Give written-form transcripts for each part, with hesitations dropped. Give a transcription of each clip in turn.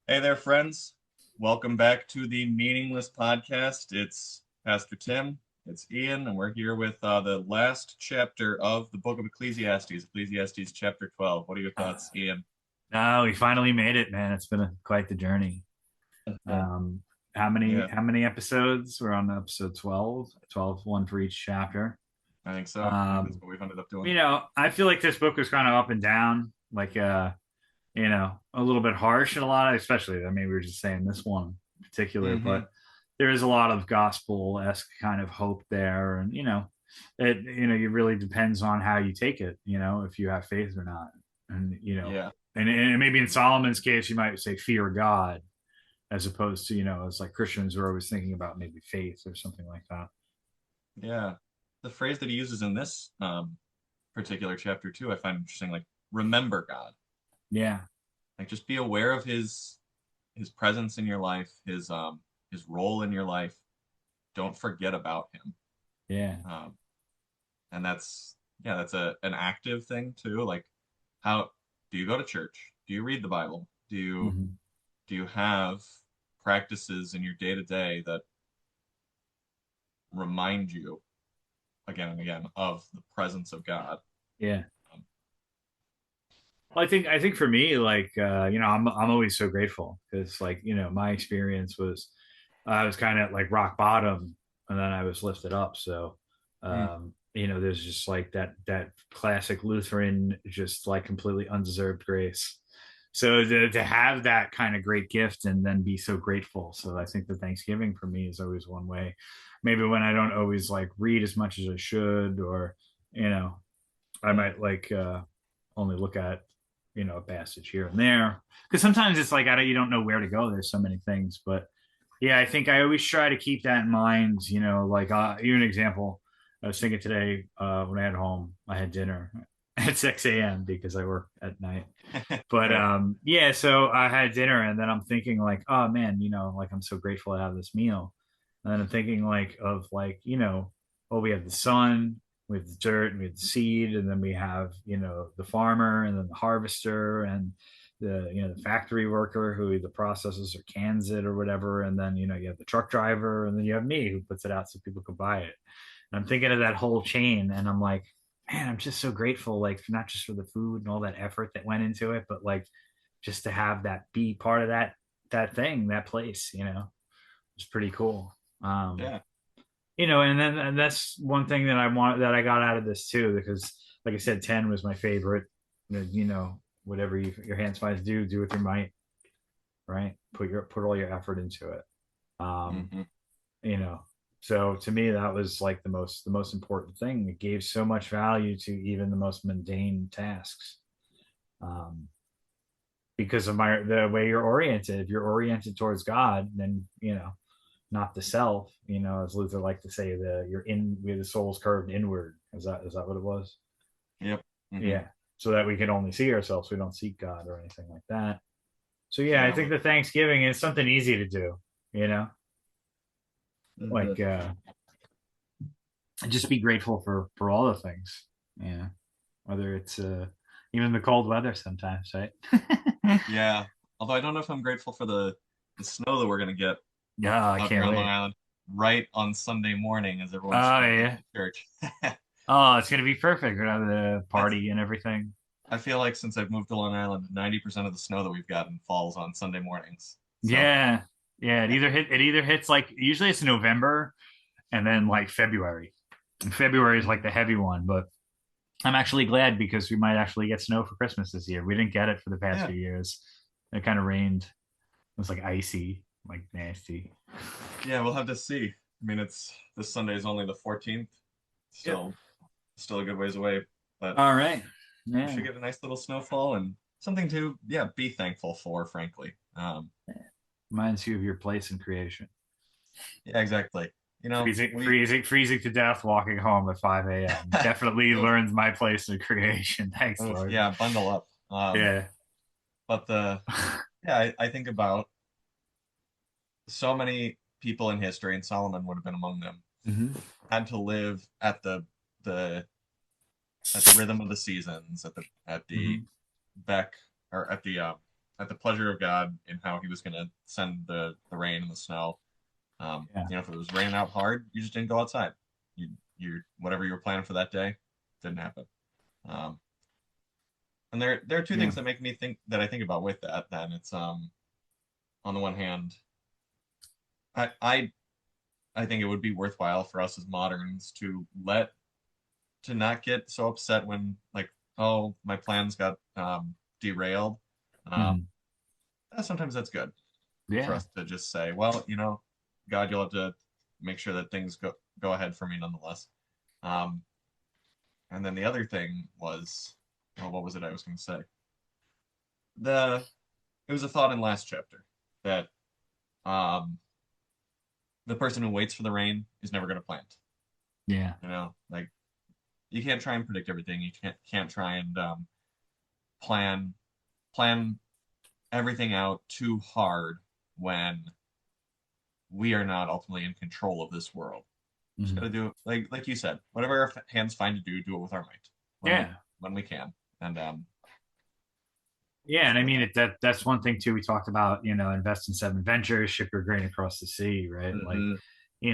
Hey there, friends. Welcome back to the Meaningless Podcast. It's Pastor Tim, it's Ian, and we're here with the last chapter of the book of Ecclesiastes chapter 12. What are your thoughts, Ian? No, we finally made it, man. It's been quite the journey. Um, how many Yeah, how many episodes? We're on episode 12, 12, one for each chapter. I think so. I think that's Um, what we've ended up doing. I feel like this book was kind of up and down, a little bit harsh in a lot of, especially, I mean, we were just saying this one in particular, Mm-hmm. but there is a lot of gospel-esque kind of hope there. And, it really depends on how you take it, if you have faith or not. And, Yeah, and maybe in Solomon's case, you might say fear God, as opposed to, it's like Christians are always thinking about maybe faith or something like that. yeah. The phrase that he uses in this particular chapter too, I find interesting. Like, remember God. Yeah. Like, just be aware of his presence in your life, his role in your life. Don't forget about him. Yeah. Um, and that's an active thing too. Like, how do you go to church? Do you read the Bible? Hmm. Do you have practices in your day to day that remind you again and again of the presence of God? Yeah. Um, Well, I think for me, I'm always so grateful because, my experience was I was kind of like rock bottom, and then I was lifted up. So, mm, there's just like that classic Lutheran, just like completely undeserved grace. So to have that kind of great gift and then be so grateful. So I think that Thanksgiving for me is always one way. Maybe when I don't always like read as much as I should, or you know, I mm, might only look at a passage here and there, because sometimes it's like you don't know where to go. There's so many things, but yeah, I think I always try to keep that in mind. Even an example, I was thinking today when I had home, I had dinner at 6 a.m. because I work at night. But right. yeah, so I had dinner, and then I'm thinking like, oh man, like I'm so grateful to have this meal. And then I'm thinking well, we have the sun, we have the dirt, and we have the seed, and then we have the farmer, and then the harvester, and the factory worker who either processes or cans it or whatever, and then you have the truck driver, and then you have me who puts it out so people can buy it. And I'm thinking of that whole chain, and I'm like, man, I'm just so grateful, like not just for the food and all that effort that went into it, but like just to have that be part of that thing, that place, it's pretty cool. Um, Yeah. and that's one thing that I got out of this too, because like I said, 10 was my favorite. Whatever your hands finds do with your might, right? Put all your effort into it. Um, Hmm. you know, so to me, that was like the most important thing. It gave so much value to even the most mundane tasks. Um, because of the way you're oriented. If you're oriented towards God, then not the self. As Luther liked to say, the soul's curved inward. Is that what it was? Yep. Hmm. Yeah. So that we can only see ourselves. We don't seek God or anything like that. So yeah, I Yeah. think the Thanksgiving is something easy to do. You know, Hmm. like just be grateful for all the things. Yeah. Whether it's even the cold weather sometimes, right? Yeah. Although I don't know if I'm grateful for the snow that we're gonna get Yeah, I out here can't on Long wait. Island right on Sunday morning as everyone's Oh streaming yeah. to church. Oh, it's gonna be perfect. We're gonna have the That's party and everything. I feel like since I've moved to Long Island, 90% of the snow that we've gotten falls on Sunday mornings. So, Yeah. Yeah. It either hits like usually it's November and then like February. And February is like mhm. the heavy one, but I'm actually glad because we might actually get snow for Christmas this year. We didn't get it for the past Yeah, few years. It kind of rained. It was like icy, like nasty. yeah, we'll have to see. I mean, it's this Sunday is only the 14th, Yep. still a good ways away, but All right. we Yeah. should get a nice little snowfall and something to, yeah, be thankful for, frankly. Reminds you of your place in creation. Yeah, exactly. You know, Freezing to death, walking home at 5 a.m. Definitely oof, learns my place in creation. Thanks, oof, Lord. yeah, bundle up. Yeah. But yeah, I think about so many people in history, and Solomon would have been among them, Hmm. had to live the at the rhythm of the seasons, at the Hmm. beck or at the at the pleasure of God in how he was going to send the rain and the snow. If it was raining out hard, you just didn't go outside. You whatever you were planning for that day didn't happen. And there are two things that make me think that I think about with that. Then it's on the one hand, I think it would be worthwhile for us as moderns to not get so upset when like, oh, my plans got derailed. Sometimes that's good for us to just say, well, God, you'll have to make sure that things go ahead for me nonetheless. And then the other thing was, what was it I was going to say? It was a thought in last chapter that the person who waits for the rain is never going to plant. Yeah. Like you can't try and predict everything. You can't try and plan everything out too hard when we are not ultimately in control of this world. Just gotta do it like you said, whatever our hands find to do it with our might. When we can. And and I mean that's one thing too. We talked about, invest in 7 ventures, ship your grain across the sea, right? Like,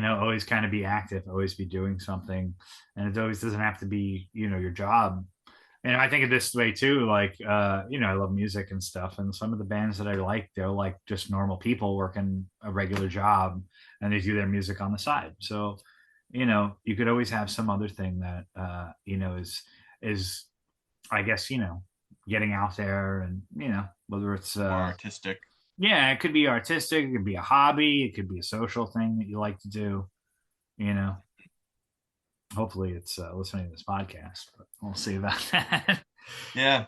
always kind of be active, always be doing something. And it always doesn't have to be, your job. And I think of this way too, like, I love music and stuff. And some of the bands that I like, they're like just normal people working a regular job and they do their music on the side. So, you could always have some other thing that, is, I guess, getting out there and, whether it's more artistic. Yeah, it could be artistic. It could be a hobby. It could be a social thing that you like to do, Hopefully it's listening to this podcast, but we'll see about that. Yeah.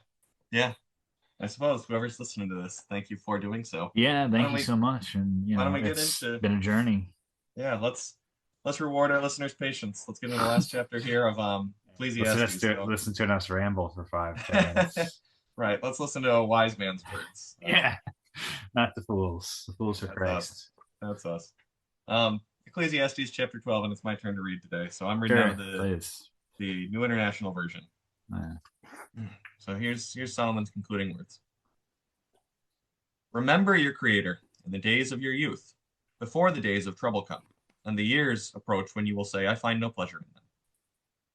I suppose whoever's listening to this, thank you for doing so. Yeah, thank you so much. And why don't we get into? Been a journey. Yeah, let's reward our listeners' patience. Let's get into the last chapter here of Ecclesiastes. Listen to us ramble for 5 minutes. Right. Let's listen to a wise man's words. Not the fools. The fools are Christ. That's us. Ecclesiastes chapter 12, and it's my turn to read today. So I'm reading out the New International Version. So here's Solomon's concluding words. Remember your Creator in the days of your youth, before the days of trouble come, and the years approach when you will say, I find no pleasure in them.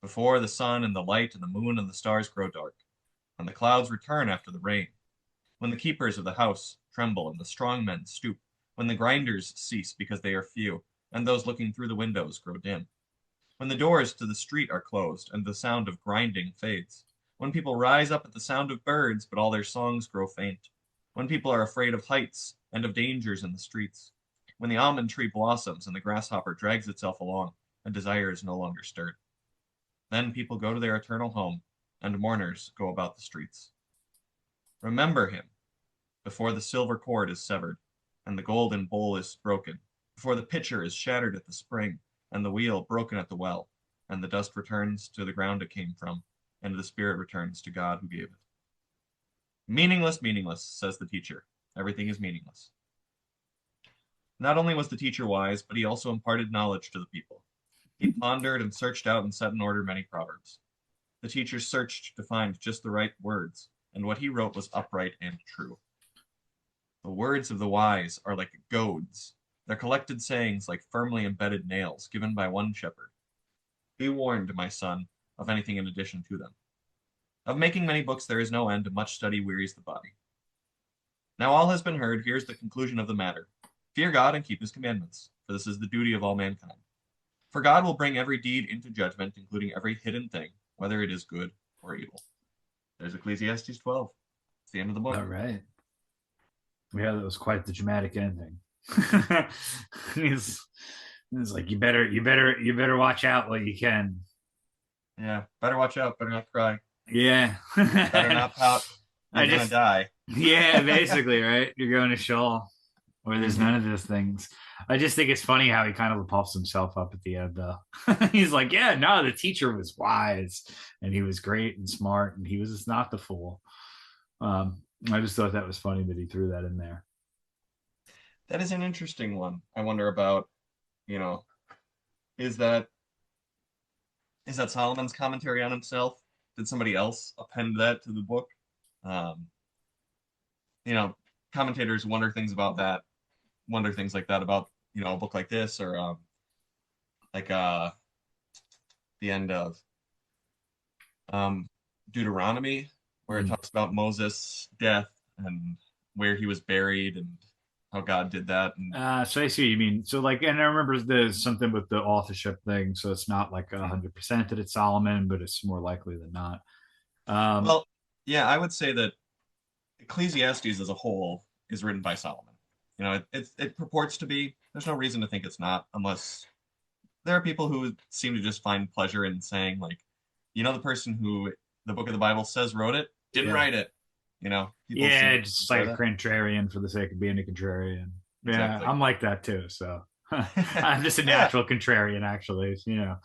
Before the sun and the light and the moon and the stars grow dark, when the clouds return after the rain, when the keepers of the house tremble and the strong men stoop, when the grinders cease because they are few, and those looking through the windows grow dim, when the doors to the street are closed and the sound of grinding fades, when people rise up at the sound of birds but all their songs grow faint, when people are afraid of heights and of dangers in the streets, when the almond tree blossoms and the grasshopper drags itself along and desire is no longer stirred. Then people go to their eternal home and mourners go about the streets. Remember him before the silver cord is severed and the golden bowl is broken, before the pitcher is shattered at the spring, and the wheel broken at the well, and the dust returns to the ground it came from, and the spirit returns to God who gave it. Meaningless, meaningless, says the teacher. Everything is meaningless. Not only was the teacher wise, but he also imparted knowledge to the people. He pondered and searched out and set in order many proverbs. The teacher searched to find just the right words, and what he wrote was upright and true. The words of the wise are like goads, their collected sayings like firmly embedded nails given by one shepherd. Be warned, my son, of anything in addition to them. Of making many books there is no end, and much study wearies the body. Now all has been heard, here's the conclusion of the matter. Fear God and keep his commandments, for this is the duty of all mankind. For God will bring every deed into judgment, including every hidden thing, whether it is good or evil. There's Ecclesiastes 12. It's the end of the book. All right. Yeah, that was quite the dramatic ending. He's like, you better watch out while you can. Yeah, better watch out, better not cry. Yeah. Better not pout. You're gonna die. Yeah, basically, right? You're going to Sheol, where there's none of those things. I just think it's funny how he kind of puffs himself up at the end, though. He's like, yeah, no, the teacher was wise, and he was great and smart, and he was just not the fool. I just thought that was funny that he threw that in there. That is an interesting one. I wonder about, is that Solomon's commentary on himself? Did somebody else append that to the book? commentators wonder things about that, wonder things like that about, a book like this, or like the end of um, Deuteronomy, where it Mm. talks about Moses' death and where he was buried and how God did that. And So I see what you mean. So like, and I remember there's something with the authorship thing. So it's not like 100% that it's Solomon, but it's more likely than not. Um, well, yeah, I would say that Ecclesiastes as a whole is written by Solomon. It purports to be. There's no reason to think it's not, unless there are people who seem to just find pleasure in saying, like, the person who the book of the Bible says wrote it didn't yeah. write it. People seem Yeah, to just enjoy like a that. contrarian for the sake of being a contrarian. Yeah, Exactly. I'm like that too. So I'm just a Yeah. natural contrarian, actually. Well,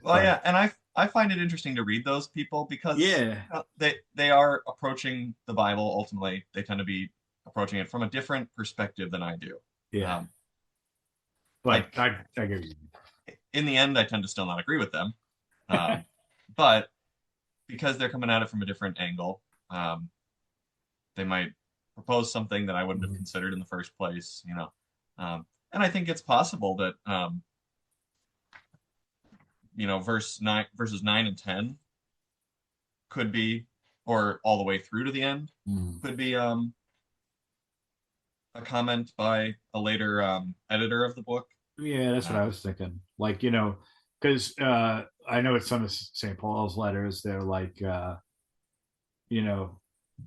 But yeah, and I find it interesting to read those people because yeah, they are approaching the Bible. Ultimately, they tend to be approaching it from a different perspective than I do. yeah. Um, But I I get you. in the end, I tend to still not agree with them, um, but because they're coming at it from a different angle, um, they might propose something that I wouldn't have Mhm. considered in the first place. And I think it's possible that verses 9 and 10 could be, or all the way through to the end, Mhm. could be a comment by a later editor of the book. Yeah, that's what I Um, was thinking. Like, because I know it's some of St. Paul's letters. They're like, you know,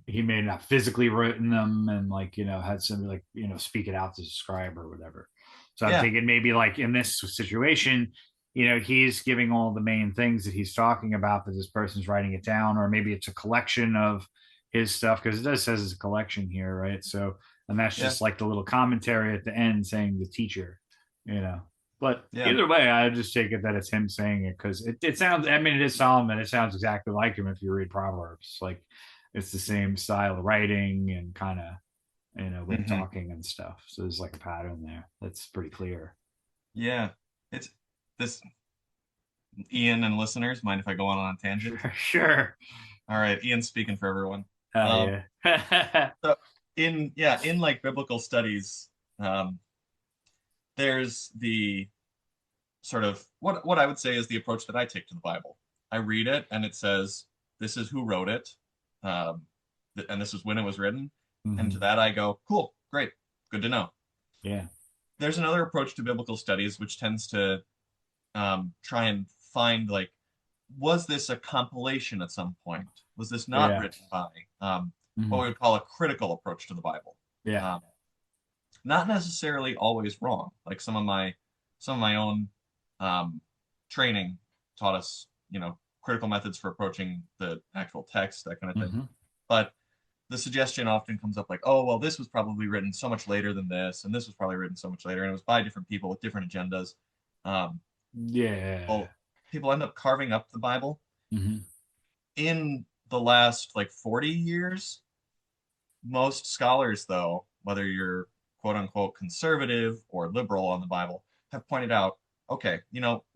he may not physically written them and like had somebody like speak it out to the scribe or whatever. So I'm yeah, thinking maybe like in this situation, he's giving all the main things that he's talking about, but this person's writing it down, or maybe it's a collection of his stuff, because it does says it's a collection here, right? So, and that's yeah, just like the little commentary at the end saying the teacher, you know. But yeah. either way, I just take it that it's him saying it, because it sounds, I mean, it is Solomon. It sounds exactly like him if you read Proverbs. Like it's the same style of writing and kind of way of hmm talking and stuff. So there's like a pattern there that's pretty clear. Yeah. It's this Ian and listeners, mind if I go on a tangent? Sure, sure. All right, Ian's speaking for everyone. Oh Um, yeah. so in like biblical studies, um, there's the sort of what I would say is the approach that I take to the Bible. I read it and it says this is who wrote it, um, and this is when it was written, and to hmm that I go, cool, great, good to know. Yeah. There's another approach to biblical studies which tends to try and find, like, was this a compilation at some point? Was this not Yeah. written by what we hmm would call a critical approach to the Bible? Yeah. Um, Not necessarily always wrong. Like some of my own um, training taught us, critical methods for approaching the actual text, that kind of thing. hmm But the suggestion often comes up like, oh, well, this was probably written so much later than this, and this was probably written so much later, and it was by different people with different agendas. Um, Yeah. well, people end up carving up the Bible. hmm In the last like 40 years, most scholars, though, whether you're quote unquote conservative or liberal on the Bible, have pointed out, okay,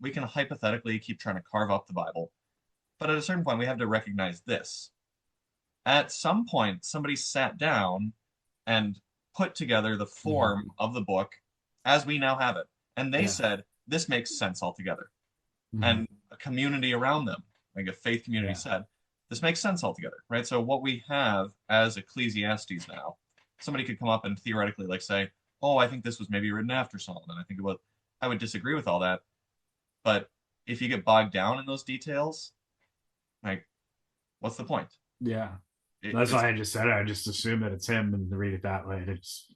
we can hypothetically keep trying to carve up the Bible, but at a certain point, we have to recognize this. At some point, somebody sat down and put together the form hmm of the book as we now have it. And they Yeah. said, this makes sense altogether. hmm And a community around them, like a faith community, Yeah. said, this makes sense altogether, right? So what we have as Ecclesiastes now, somebody could come up and theoretically like say, oh, I think this was maybe written after Solomon. I would disagree with all that. But if you get bogged down in those details, like, what's the point? Yeah. It, That's it's why I just said it. I just assume that it's him and read it that way. It's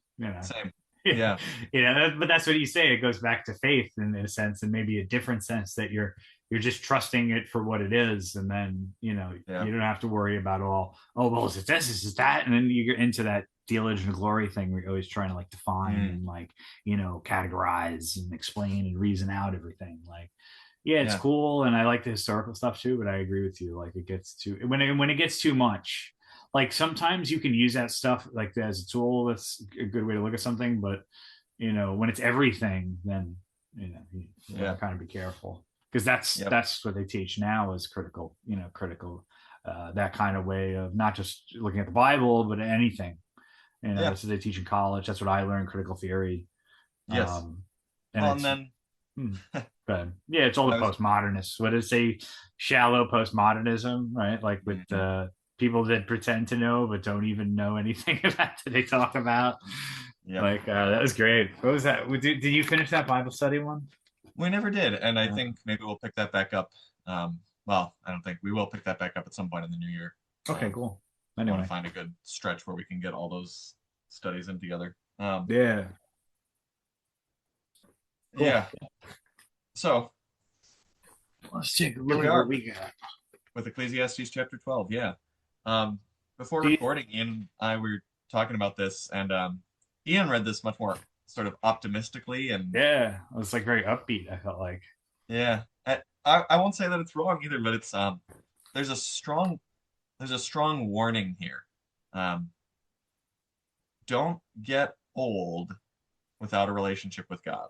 same. yeah, Yeah. but that's what you say. It goes back to faith in a sense, and maybe a different sense that you're just trusting it for what it is, and then Yeah. you don't have to worry about all. Oh well, is it this? Is it that? And then you get into that deluge and glory thing where you're always trying to like define Mm, and like categorize and explain and reason out everything. Like yeah, it's yeah. cool, and I like the historical stuff too. But I agree with you. Like it gets too when it gets too much. Like sometimes you can use that stuff like as a tool. That's a good way to look at something. But when it's everything, then you want Yeah. to kind of be careful, because that's Yep. that's what they teach now is critical. Critical that kind of way of not just looking at the Bible, but anything. You know, Yeah. that's what they teach in college. That's what I learned, critical theory. Yes. And Well, and it's then but yeah, it's all the I was postmodernists. What is say shallow postmodernism, right? Like with mhm. people that pretend to know but don't even know anything about that they talk about. Yep. Like that was great. What was that? Did you finish that Bible study one? We never did, and I Uh, think maybe we'll pick that back up. Well, I don't think we will pick that back up at some point in the new year. okay, cool. I want to Anyway, find a good stretch where we can get all those studies in together. yeah, cool. Yeah. So Let's take a here look we at what are we got. with Ecclesiastes chapter 12. Yeah. Before Do you, recording, Ian and I were talking about this, and Ian read this much more sort of optimistically, and yeah, it was like very upbeat. I felt like. yeah, I won't say that it's wrong either, but it's there's a strong warning here. Um, don't get old without a relationship with God.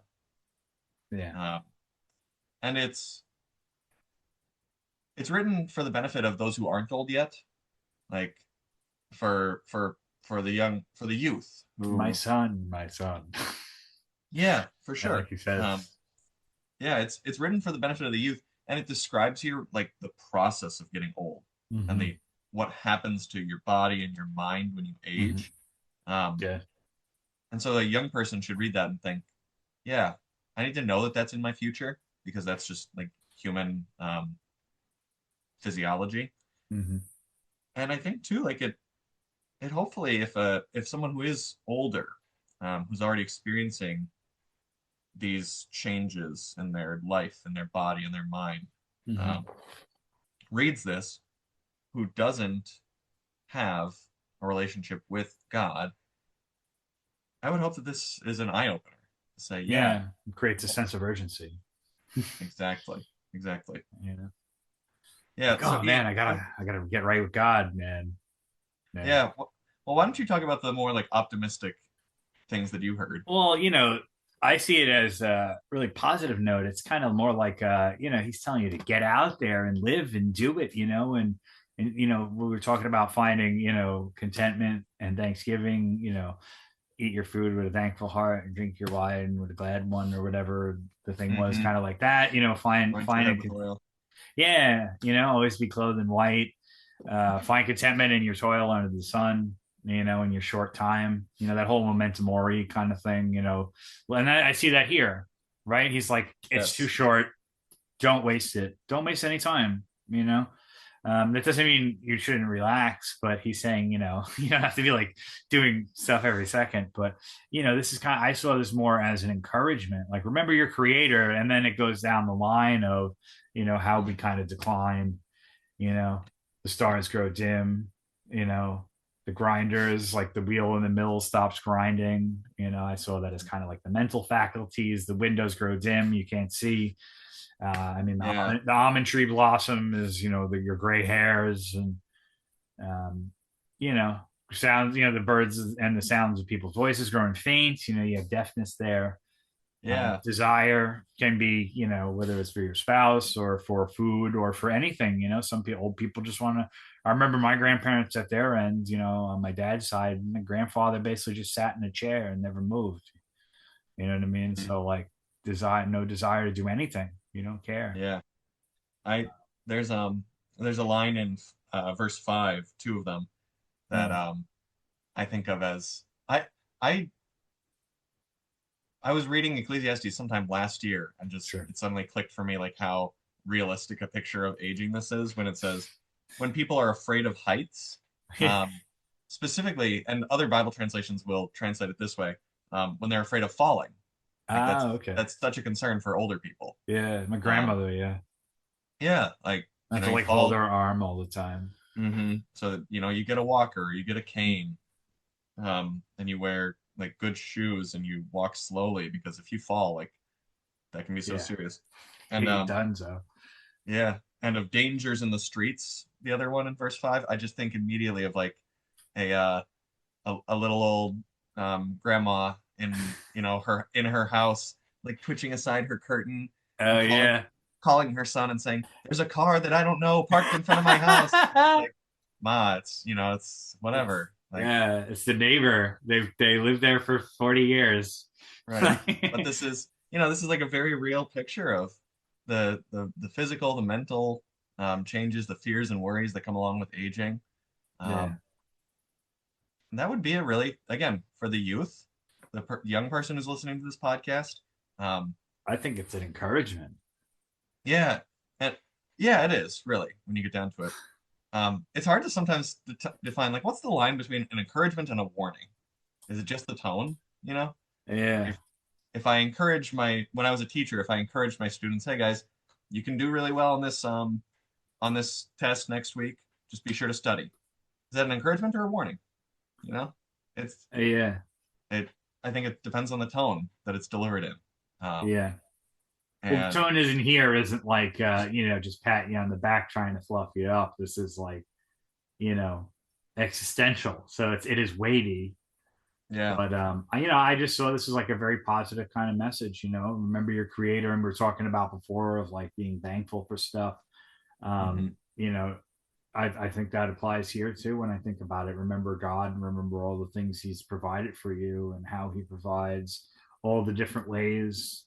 Yeah, Um, and it's written for the benefit of those who aren't old yet, like for the youth my who son, my son. yeah, for Yeah, sure. like you said. Yeah, it's written for the benefit of the youth, and it describes here like the process of getting old and Mm-hmm. the what happens to your body and your mind when you Mm-hmm. age. Um, Yeah. and so a young person should read that and think, yeah, I need to know that that's in my future because that's just like human physiology. Mm-hmm. And I think too, like it hopefully if someone who is older, who's already experiencing these changes in their life and their body and their mind, Mm-hmm. um, reads this, who doesn't have a relationship with God, I would hope that this is an eye opener to say, yeah, Yeah, it creates a sense of urgency. exactly, exactly. You know, Yeah. like, So oh man, Ian, I gotta get right with God, man. Yeah. yeah. Well, why don't you talk about the more like optimistic things that you heard? Well, I see it as a really positive note. It's kind of more like, he's telling you to get out there and live and do it, and we were talking about finding, contentment and Thanksgiving, eat your food with a thankful heart and drink your wine with a glad one or whatever the thing was, Mm-hmm. kind of like that, Anoint your head with oil. yeah, always be clothed in white. Find contentment in your toil under the sun, in your short time, that whole memento mori kind of thing, Well, and I see that here, right? He's like, it's too Yes. short. Don't waste it. Don't waste any time, that doesn't mean you shouldn't relax, but he's saying, you don't have to be like doing stuff every second. But, this is I saw this more as an encouragement. Like, remember your creator. And then it goes down the line of, how we kind of decline, you know, the stars grow dim, you know, the grinders, like the wheel in the mill stops grinding. I saw that as kind of like the mental faculties, the windows grow dim, you can't see. Yeah. The almond tree blossom is, your gray hairs and, um, you know, sounds, the birds and the sounds of people's voices growing faint. You have deafness there. Yeah. Desire can be, whether it's for your spouse or for food or for anything. Some people, old people just want to. I remember my grandparents at their end, on my dad's side, my grandfather basically just sat in a chair and never moved. You know what I mean? Mhm. So like no desire to do anything. You don't care. Yeah. I there's there's a line in verse 5, two of them that Mm, I think of as I I was reading Ecclesiastes sometime last year and just sure. it suddenly clicked for me like how realistic a picture of aging this is when it says when people are afraid of heights, Yeah. um, specifically, and other Bible translations will translate it this way, when they're afraid of falling. Like Okay. that's such a concern for older people. Yeah. My Um, grandmother. Yeah. yeah, like I have to you like hold fall. her arm all the time. So you get a walker, you get a cane, and you wear like good shoes and you walk slowly because if you fall, like that can be so Yeah. serious. And Hey, Dunzo. yeah, and of dangers in the streets, the other one in verse 5, I just think immediately of like a a little old grandma in her in her house, like twitching aside her curtain Oh and yeah. calling her son and saying, "There's a car that I don't know parked in front of my house." And it's like, Ma, it's it's whatever. Like, Yeah, it's the neighbor. They lived there for 40 years. right. But this is like a very real picture of the physical, the mental changes, the fears and worries that come along with aging. Yeah, Um, and that would be a really, again, for the youth, young person who's listening to this podcast. Um, I think it's an encouragement. yeah, and yeah, it is really when you get down to it. It's hard to sometimes define like what's the line between an encouragement and a warning. Is it just the tone? You know, Yeah, if if I encourage when I was a teacher, if I encouraged my students, hey guys, you can do really well on this test next week. Just be sure to study. Is that an encouragement or a warning? You know, it's yeah, it. I think it depends on the tone that it's delivered in. Um, yeah. Well, the and tone isn't here isn't like just pat you on the back trying to fluff you up. This is like, you know, existential. So it is weighty. yeah, But I just saw this as like a very positive kind of message. Remember your creator, and we are talking about before of like being thankful for stuff. hmm Um, you know, I think that applies here too. When I think about it, remember God and remember all the things He's provided for you and how He provides all the different ways.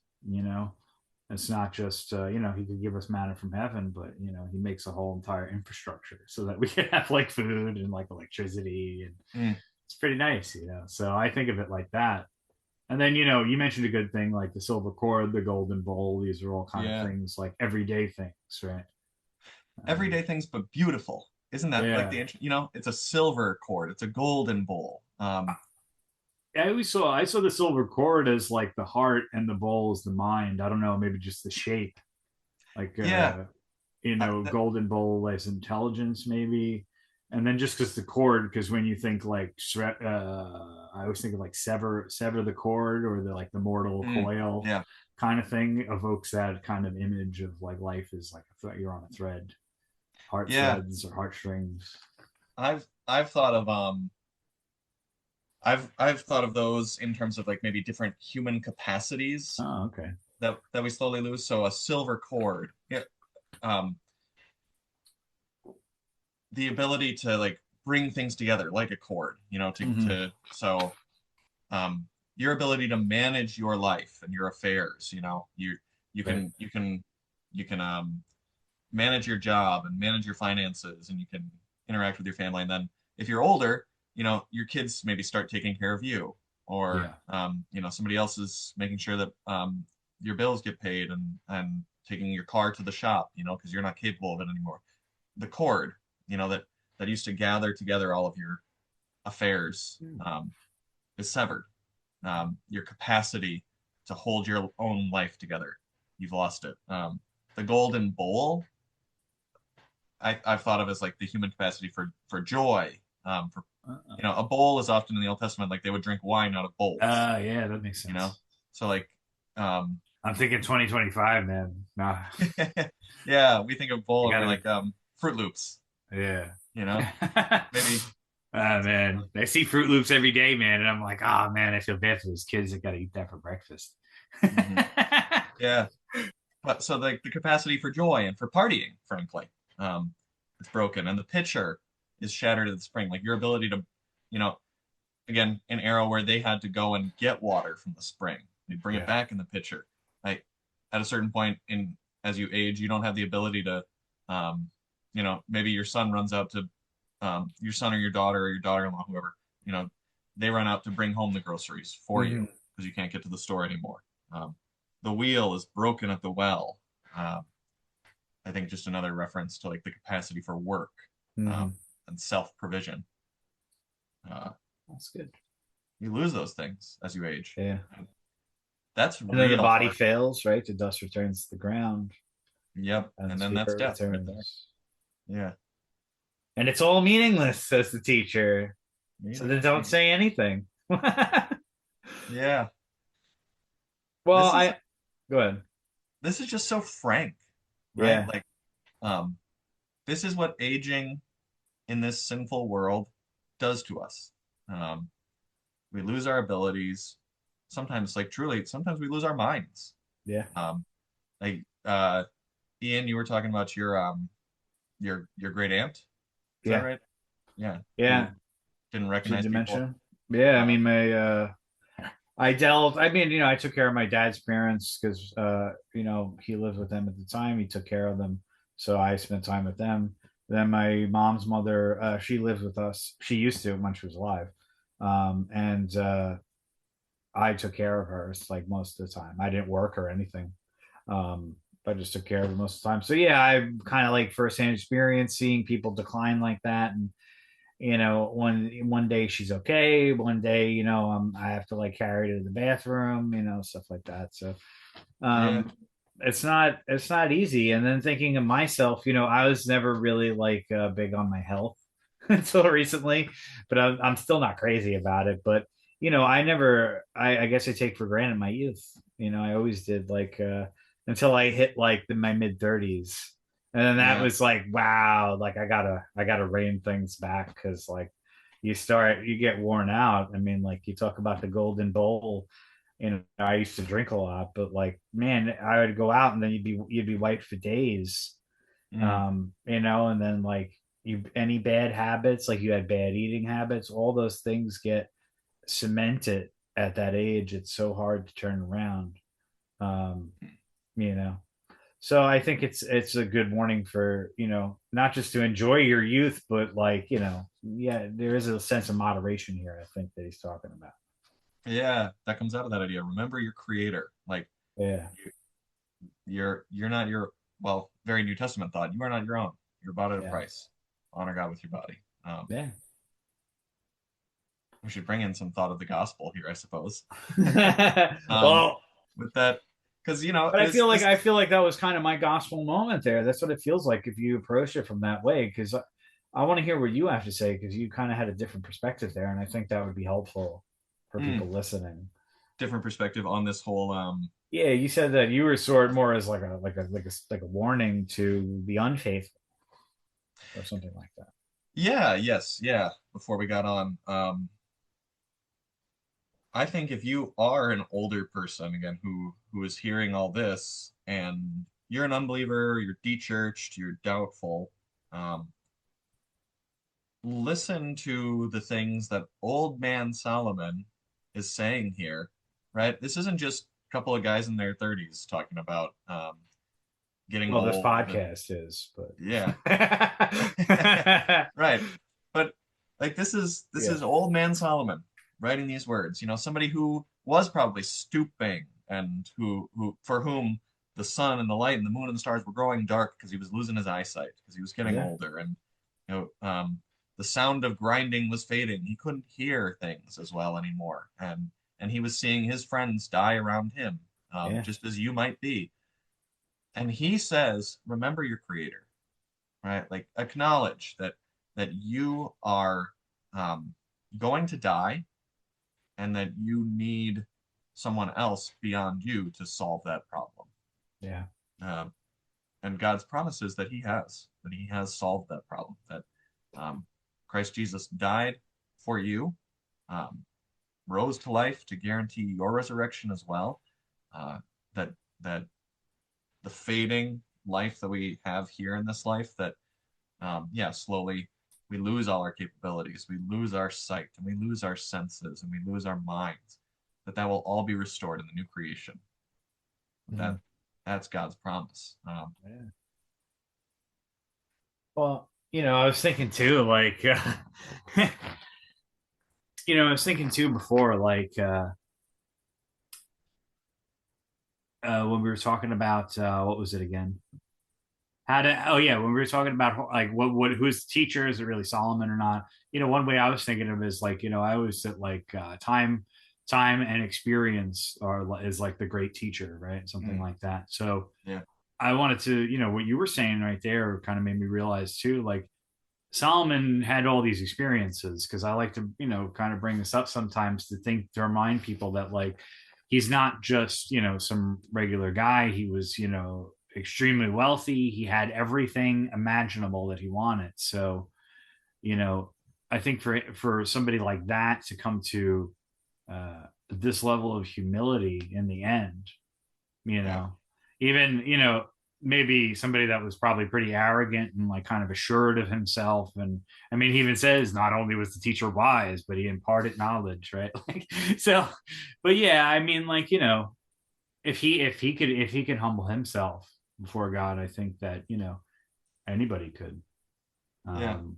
It's not just He could give us manna from heaven, but He makes a whole entire infrastructure so that we can have like food and like electricity, and mm, it's pretty nice. So I think of it like that. And then you mentioned a good thing like the silver cord, the golden bowl. These are all kind of yeah. things like everyday things, right? Everyday things, but beautiful. Isn't that like Yeah. it's a silver cord, it's a golden bowl. I saw the silver cord as like the heart and the bowl is the mind. I don't know, maybe just the shape. Like Yeah, that, golden bowl as intelligence maybe. And then just because the cord, because when you think like I always think of like sever the cord or the mortal coil yeah, kind of thing evokes that kind of image of like life is like you're on a thread, heart yeah. threads or heartstrings. I've thought of I've thought of those in terms of like maybe different human capacities Oh, okay. that we slowly lose. So a silver cord, yeah, um, the ability to like bring things together like a cord, Mm-hmm. um, your ability to manage your life and your affairs, you Right. can manage your job and manage your finances, and you can interact with your family. And then if you're older, your kids maybe start taking care of you, or Yeah. somebody else is making sure that your bills get paid, and taking your car to the shop, because you're not capable of it anymore. The cord, that used to gather together all of your affairs, is severed. Your capacity to hold your own life together, you've lost it. The golden bowl, I've thought of as like the human capacity for joy. For a bowl is often in the Old Testament like they would drink wine out of bowls. Yeah, that makes You know, sense. so like, um, I'm thinking 2025, man. Nah, yeah, we think of bowl you and we're gotta, like Fruit Loops. yeah. You know, maybe. Ah, man, I see Fruit Loops every day, man, and I'm like, oh man, I feel bad for those kids that got to eat that for breakfast. Mhm. Yeah, but so like the capacity for joy and for partying, frankly, um, it's broken, and the pitcher is shattered at the spring. Like your ability to, you know, again, an era where they had to go and get water from the spring. They bring it Yeah, back in the pitcher. Like at a certain point in as you age, you don't have the ability to, maybe your son runs out to, your son or your daughter or your daughter-in-law, whoever, you know, they run out to bring home the groceries for you hmm because you can't get to the store anymore. Um, the wheel is broken at the well. Um, I think just another reference to like the capacity for work hmm um, and self-provision. Uh, that's good. you lose those things as you age. Yeah, That's and then the real body hard. fails, right? The dust returns to the ground, Yep. and the And then that's spirit death right there. returns, Yeah. and it's all meaningless, says the teacher. So then Meaningless. don't say anything. well, Yeah. This is I go ahead. this is just so frank, right? Yeah, Like, um, this is what aging in this sinful world does to us. Um, we lose our abilities. Sometimes, like truly, sometimes we lose our minds. yeah, Um, like Ian, you were talking about your great aunt. Is that yeah, right? Yeah. yeah. Who? didn't Did recognize you people. mention? Yeah, I Uh, mean, I took care of my dad's parents because, he lived with them at the time. He took care of them. So I spent time with them. Then my mom's mother, she lived with us. She used to when she was alive. And I took care of her like most of the time. I didn't work or anything. I just took care of her most of the time. So yeah, I kind of like firsthand experience seeing people decline like that. And one day she's okay, one day I have to like carry her to the bathroom, stuff like that. So yeah. um it's not easy. And then thinking of myself, I was never really like big on my health until recently, but I'm still not crazy about it. But I guess I take for granted my youth. I always did, like until I hit like my mid 30s, and then that Yeah. was like, wow, like I gotta rein things back, because like you get worn out. I mean, like, you talk about the golden bowl. I used to drink a lot, but like, man, I would go out and then you'd be white for days. Mm. And then like, you any bad habits, like you had bad eating habits, all those things get cemented at that age. It's so hard to turn around. Um, you know. So I think it's a good warning for, not just to enjoy your youth, but like, yeah, there is a sense of moderation here, I think, that he's talking about. Yeah, that comes out of that idea. Remember your creator. Like Yeah. you, you're not your well, very New Testament thought. You are not your own. You're bought at a Yeah. price. Honor God with your body. Yeah. We should bring in some thought of the gospel here, I suppose. Um, Well, with that, because but I this feel like this I feel like that was kind of my gospel moment there. That's what it feels like if you approach it from that way. Because I want to hear what you have to say, because you kind of had a different perspective there, and I think that would be helpful for mm, people listening. different perspective on this whole Yeah, you said that you were sort of more as like a warning to the unfaithful or something like that. yeah, yes, yeah, before we got on. I think if you are an older person again who is hearing all this and you're an unbeliever, you're de-churched, you're doubtful, um, listen to the things that old man Solomon is saying here, right? This isn't just a couple of guys in their 30s talking about getting Well, this old and podcast is, but yeah. Right. But like this yeah, is old man Solomon writing these words. Somebody who was probably stooping and who for whom the sun and the light and the moon and the stars were growing dark because he was losing his eyesight because he was getting yeah, older and the sound of grinding was fading. He couldn't hear things as well anymore and he was seeing his friends die around him, yeah. just as you might be. And he says, remember your creator, right? Like acknowledge that you are um, going to die and that you need someone else beyond you to solve that problem. Yeah. Um, and God's promises that He has solved that problem. That um, Christ Jesus died for you, um, rose to life to guarantee your resurrection as well. Uh, that that the fading life that we have here in this life, that yeah, slowly we lose all our capabilities, we lose our sight, and we lose our senses, and we lose our minds. That will all be restored in the new creation. Mhm. That's God's promise. Yeah. Well, I was thinking too, like, I was thinking too before, like, when we were talking about what was it again? Oh yeah, when we were talking about like who's the teacher, is it really Solomon or not? One way I was thinking of is like, I always said like, time and experience is like the great teacher, right? Something Mm, like that. So yeah. I wanted to, what you were saying right there kind of made me realize too, like, Solomon had all these experiences, because I like to, kind of bring this up sometimes to remind people that like, he's not just, some regular guy. He was, extremely wealthy. He had everything imaginable that he wanted. So, you know, I think for somebody like that to come to this level of humility in the end, you Yeah. know, even, maybe somebody that was probably pretty arrogant and like kind of assured of himself. And I mean, he even says not only was the teacher wise, but he imparted knowledge, right? Like, so, but yeah, I mean, like, if he could humble himself before God, I think that, anybody could. Yeah. Um,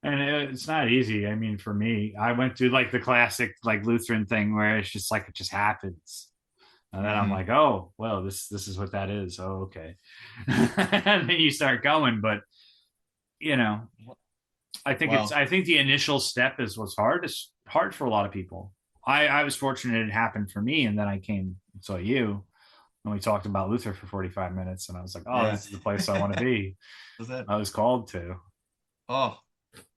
and it's not easy. I mean, for me, I went through like the classic like Lutheran thing where it's just like it just happens. And then I'm Hmm. like, oh, well, this is what that is. Oh, okay. And then you start going, but you know, Well, I think the initial step is what's hard. It's hard for a lot of people. I was fortunate it happened for me, and then I came and saw you, and we talked about Luther for 45 minutes, and I was like, oh, yeah. this is the place I want to be. Was that? I was called to. Oh,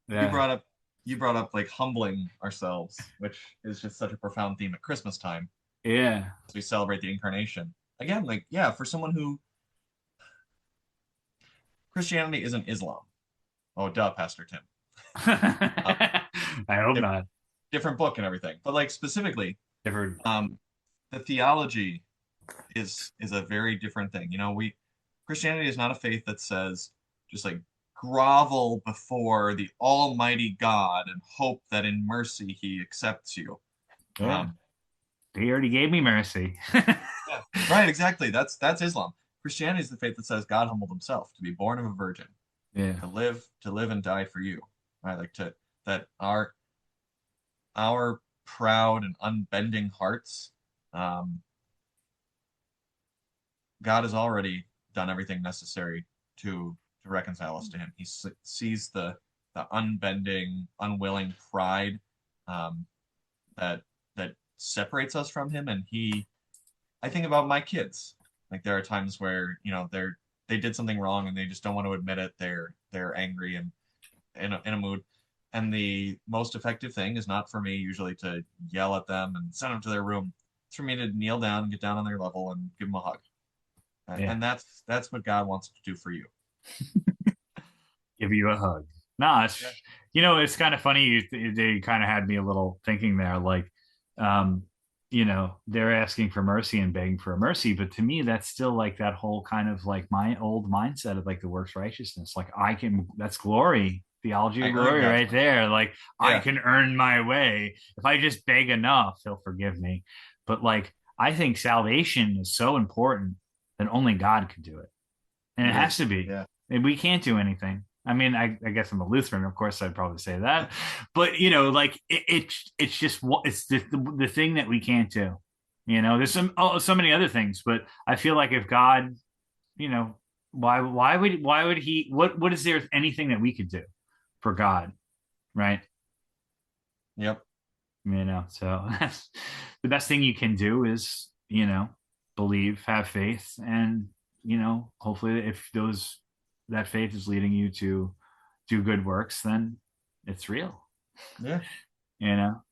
you Yeah. brought up you brought up like humbling ourselves, which is just such a profound theme at Christmas time Yeah. as we celebrate the incarnation. Again, like yeah, for someone who Christianity isn't Islam. Oh, duh, Pastor Tim. Uh, I hope diff- not. Different book and everything, but like specifically, Different. um, the theology is a very different thing. We Christianity is not a faith that says just like grovel before the Almighty God and hope that in mercy He accepts you. Yeah. Um, He already gave me mercy. yeah, right, exactly. That's Islam. Christianity is the faith that says God humbled Himself to be born of a virgin, Yeah. to live and die for you, right? Like to that our proud and unbending hearts, um, God has already done everything necessary to reconcile us to Him. He sees the unbending, unwilling pride, um, that separates us from Him, and I think about my kids. Like there are times where they did something wrong and they just don't want to admit it. They're angry and in a mood. And the most effective thing is not for me usually to yell at them and send them to their room. It's for me to kneel down and get down on their level and give them a hug. Yeah. And that's what God wants to do for you. Give you a hug. No, Yeah. it's kind of funny. They kind of had me a little thinking there, like, um, they're asking for mercy and begging for a mercy, but to me, that's still like that whole kind of like my old mindset of like the works righteousness. Like that's glory, theology I of earn glory, God's right mercy. there. Like I Yeah. can earn my way if I just beg enough, He'll forgive me. But like I think salvation is so important that only God could do it, and it It has is. to be. Yeah. And we can't do anything. I mean, I guess I'm a Lutheran, of course. I'd probably say that, but like it's just it's the thing that we can't do. There's so many other things, but I feel like if God, you know, why would He? What is there anything that we could do for God, right? Yep. So that's the best thing you can do is believe, have faith, and hopefully if that faith is leading you to do good works, then it's real. Yeah. You know,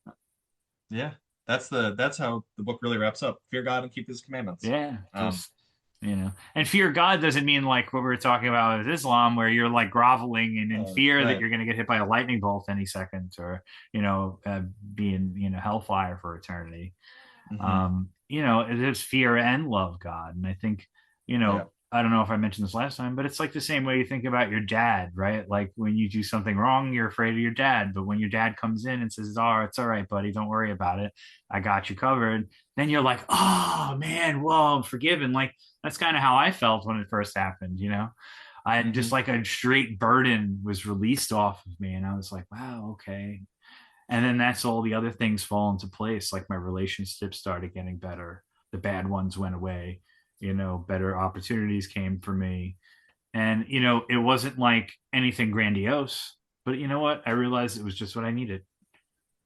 Yeah. That's how the book really wraps up. Fear God and keep His commandments. yeah, Um, just and fear God doesn't mean like what we were talking about with Islam, where you're like groveling and in fear that right. you're going to get hit by a lightning bolt any second, or be in hellfire for eternity. Hmm. It is fear and love God. And I think, Yeah. I don't know if I mentioned this last time, but it's like the same way you think about your dad, right? Like when you do something wrong, you're afraid of your dad. But when your dad comes in and says, oh, it's all right, buddy, don't worry about it. I got you covered. Then you're like, oh man, whoa, I'm forgiven. Like that's kind of how I felt when it first happened, I Hmm. just like a straight burden was released off of me. And I was like, wow, okay, and then that's all the other things fall into place. Like my relationships started getting better. The bad ones went away. Better opportunities came for me. And, it wasn't like anything grandiose, but you know what? I realized it was just what I needed,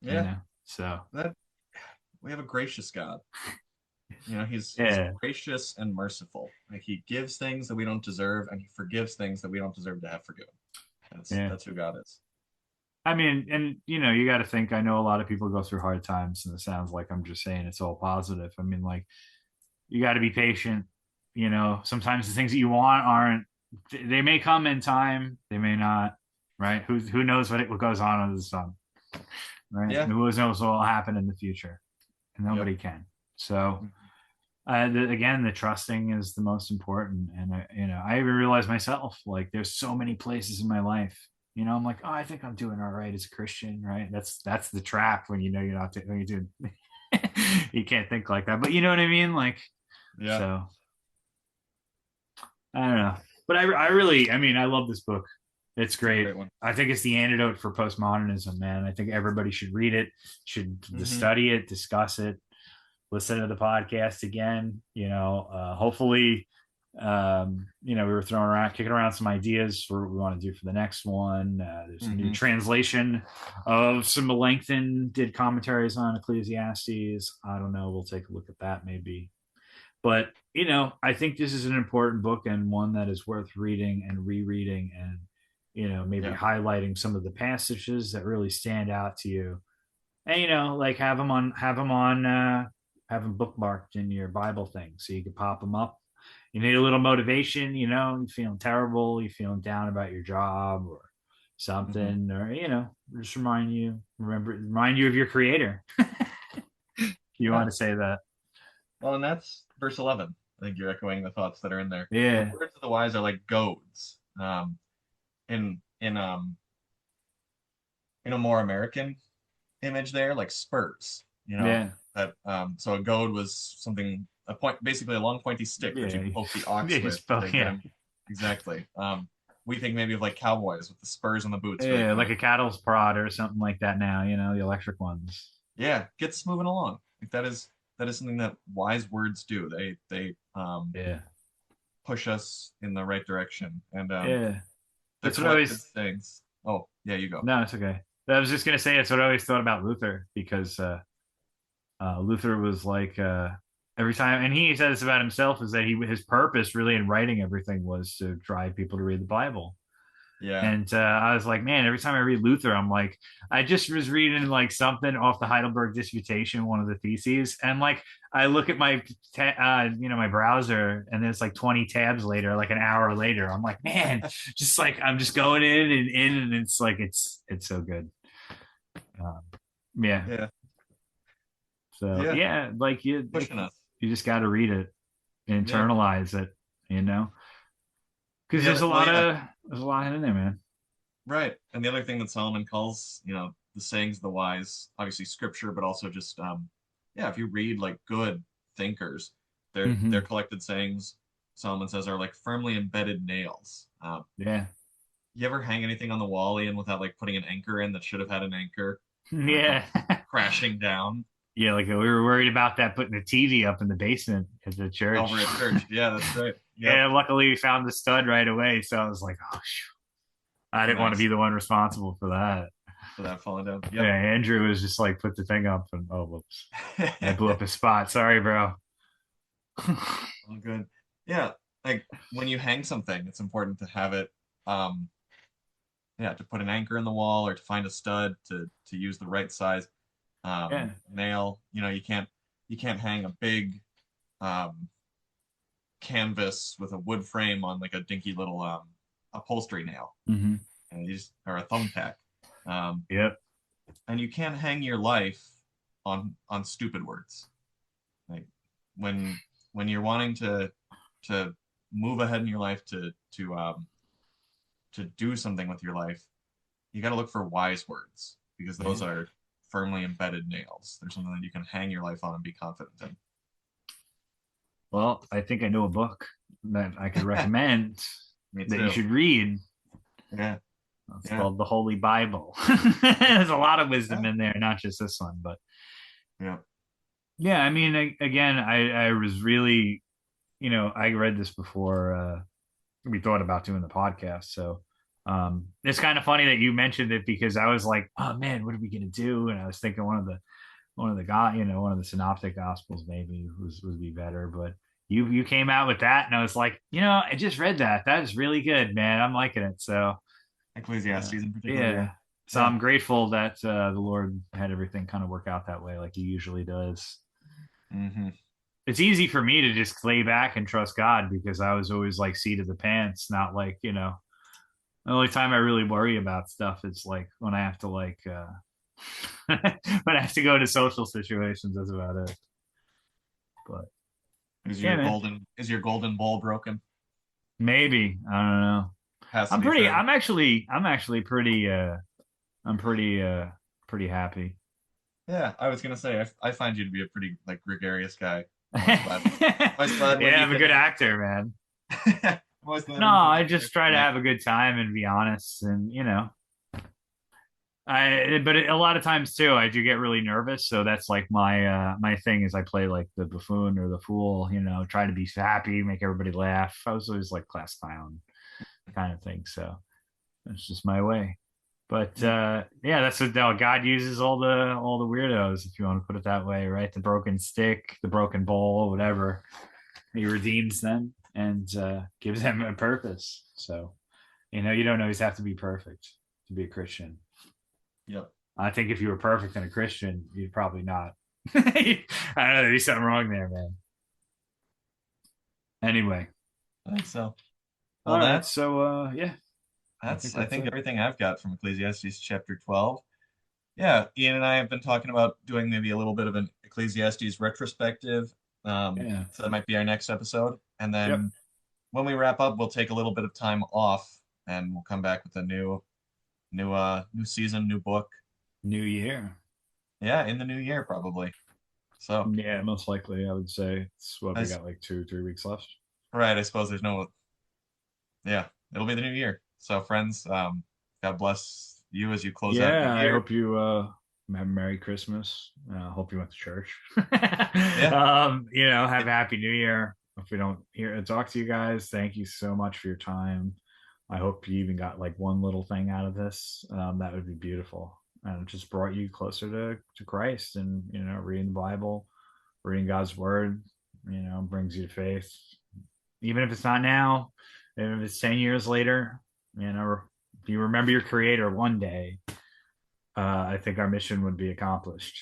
you Yeah. know? So, That we have a gracious God. He's yeah. gracious and merciful. Like He gives things that we don't deserve, and He forgives things that we don't deserve to have forgiven. Yeah. That's who God is. I mean, and, you got to think, I know a lot of people go through hard times, and it sounds like I'm just saying it's all positive. I mean, like, you got to be patient. Sometimes the things that you want aren't, they may come in time, they may not, right? Who knows what goes on under the sun, right? Yeah. Who knows what will happen in the future? And Yep. nobody can. So, Mhm. Again, the trusting is the most important. And I even realized myself, like, there's so many places in my life, I'm like, oh, I think I'm doing all right as a Christian, right? That's the trap when you're not when you do. You can't think like that, but you know what I mean? Like, Yeah, so I don't know, but I really, I love this book. It's it's a great. great one. I think it's the antidote for postmodernism, man. I think everybody should read it, should Hmm. study it, discuss it, listen to the podcast again. Hopefully, we were kicking around some ideas for what we want to do for the next one. There's a new Hmm. translation of some Melanchthon did commentaries on Ecclesiastes. I don't know. We'll take a look at that maybe. But, I think this is an important book and one that is worth reading and rereading and, maybe Yeah, highlighting some of the passages that really stand out to you. And, like have them bookmarked in your Bible thing so you can pop them up. You need a little motivation, you're feeling terrible, you're feeling down about your job or hmm, something, or, just remind you of your creator. You yeah. want to say that. Well, and that's verse 11. I think you're echoing the thoughts that are in there. The Yeah. words of the wise are like goads. In a more American image there, like spurs. Yeah. So a goad was something a point, basically a long pointy stick that Yeah. you poke the ox Yeah. with to get Yeah. him exactly. We think maybe of like cowboys with the spurs on the boots, really Yeah, kind like of a cattle's prod or something like that now, the electric ones. yeah, gets moving along. Like that is something that wise words do. They Yeah. push us in the right direction, and Yeah. the That's what I collected always sayings. Oh yeah, you go. no, it's okay. I was just gonna say it's what I always thought about Luther because Luther was like every time, and he said this about himself, is that his purpose really in writing everything was to drive people to read the Bible. Yeah. And I was like, man, every time I read Luther, I'm like, I just was reading like something off the Heidelberg Disputation, one of the theses, and like I look at my browser, and there's like 20 tabs later, like an hour later. I'm like, man, just like I'm just going in, and it's like it's so good. Um, yeah. Yeah. So Yeah. yeah, like Pushing us. you just got to read it, Yeah. internalize it, because The other, well, yeah, there's a lot in there, man. right. And the other thing that Solomon calls, the sayings of the wise, obviously scripture, but also just, yeah, if you read like good thinkers, their Hmm. collected sayings, Solomon says, are like firmly embedded nails. Yeah. You ever hang anything on the wall, Ian, without like putting an anchor in that should have had an anchor, and it Yeah. comes crashing down Yeah, like we were worried about that putting the TV up in the basement at the church. over at church? Yeah, that's right. Yep. Yeah, luckily we found the stud right away, so I was like, oh, I didn't want to be Nice. the one responsible for that. For that falling down. Yeah, Yep. Andrew was just like put the thing up, and oh, whoops, I blew up his spot. Sorry, bro. All good. Yeah, like when you hang something, it's important to have it, um, yeah, to put an anchor in the wall or to find a stud to use the right size Yeah. nail. You can't hang a big um, canvas with a wood frame on like a dinky little upholstery nail, Hmm. and or a thumbtack. Um, Yep. and you can't hang your life on stupid words. Like when when you're wanting to move ahead in your life to do something with your life, you got to look for wise words because Yeah. those are firmly embedded nails. They're something that you can hang your life on and be confident Well, I think I know a book that I could in. recommend Me that you too. should read. Yeah, It's yeah, called the Holy Bible. There's a lot of wisdom yeah, in there, not just this one, but yeah. yeah. Again, I was really, I read this before we thought about doing the podcast. So it's kind of funny that you mentioned it because I was like, oh man, what are we gonna do? And I was thinking one of the synoptic gospels maybe would be better, but you came out with that, and I was like, I just read that. That is really good, man. I'm liking it. So Ecclesiastes in particular. Yeah, yeah. So yeah. I'm grateful that the Lord had everything kind of work out that way, like He usually does. Hmm. It's easy for me to just lay back and trust God because I was always like seat of the pants, not like, the only time I really worry about stuff is like when I have to when I have to go to social situations. That's about it. But Yeah, man. Is your golden bowl broken? Maybe. I don't know. Has to be fair. I'm actually I'm pretty happy. Yeah, I was gonna say I find you to be a pretty like gregarious guy. I'm always glad when Yeah, you I'm a can. good actor, man. I'm always glad No, when you can I just try to connect. have a good time and be honest, and but a lot of times too, I do get really nervous. So that's like my thing is I play like the buffoon or the fool, try to be happy, make everybody laugh. I was always like class clown kind of thing. So that's just my way. But Yeah, yeah, that's what God uses all the weirdos, if you want to put it that way, right? The broken stick, the broken bowl, whatever. He redeems them and gives them a purpose. So you don't always have to be perfect to be a Christian. yep. I think if you were perfect and a Christian, you'd probably not. I don't know, there'd be something wrong there, man. Anyway, I think so. Well, all right. So yeah, I think that's I that's think it. everything I've got from Ecclesiastes chapter 12. Yeah, Ian and I have been talking about doing maybe a little bit of an Ecclesiastes retrospective. Yeah. So that might be our next episode. And Yep. then when we wrap up, we'll take a little bit of time off and we'll come back with a new season, new book. New year. Yeah, in the new year probably. So, Yeah, most likely. I would say it's what I we s- got like 2, 3 weeks left. right, I suppose there's no, yeah, it'll be the new year. So, friends, God bless you as you close out the Yeah, I year. hope you have a Merry Christmas. Hope you went to church. Yeah, Have a Happy New Year. If we don't hear talk to you guys, thank you so much for your time. I hope you even got like one little thing out of this. That would be beautiful. And it just brought you closer to Christ and reading the Bible, reading God's word, brings you to faith. Even if it's not now, even if it's 10 years later, if you remember your creator one day, I think our mission would be accomplished.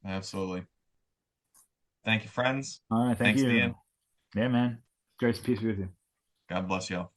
absolutely. Thank you, friends. All right, thank Thanks, Ian. you. Yeah, man. Grace, peace be with you. God bless you all.